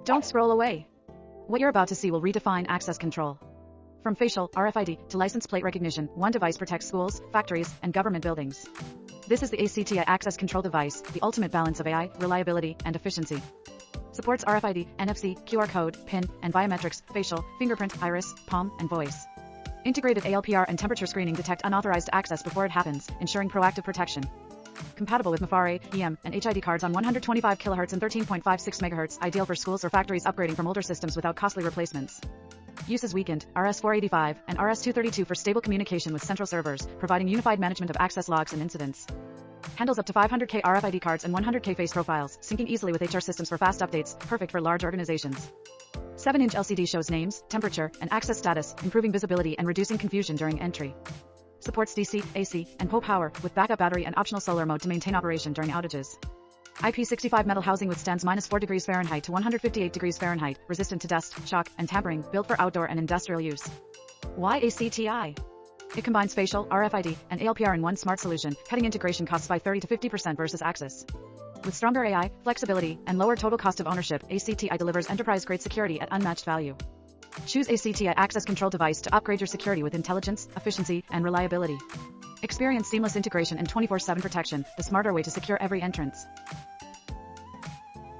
Don't scroll away. What you're about to see will redefine access control. From facial, RFID, to license plate recognition, one device protects schools, factories, and government buildings. This is the ACTi access control device, the ultimate balance of AI, reliability, and efficiency. Supports RFID, NFC, QR code, PIN, and biometrics, facial, fingerprint, iris, palm, and voice. Integrated ALPR and temperature screening detect unauthorized access before it happens, ensuring proactive protection. Compatible with MFAR, EM, and HID cards on 125 kHz and 13.56 MHz, ideal for schools or factories upgrading from older systems without costly replacements. Use is weakened, RS-485, and RS-232 for stable communication with central servers, providing unified management of access logs and incidents. Handles up to 500K RFID cards and 100K face profiles, syncing easily with HR systems for fast updates, perfect for large organizations. 7-inch LCD shows names, temperature, and access status, improving visibility and reducing confusion during entry. Supports DC, AC, and PO power, with backup battery and optional solar mode to maintain operation during outages. IP65 metal housing withstands -4 degrees Fahrenheit to 158 degrees Fahrenheit, resistant to dust, shock, and tampering, built for outdoor and industrial use. Why ACTi? It combines facial, RFID, and ALPR in one smart solution, cutting integration costs by 30 to 50% versus Axis. With stronger AI, flexibility, and lower total cost of ownership, ACTi delivers enterprise-grade security at unmatched value. Choose ACTi access control device to upgrade your security with intelligence, efficiency, and reliability. Experience seamless integration and 24/7 protection, the smarter way to secure every entrance.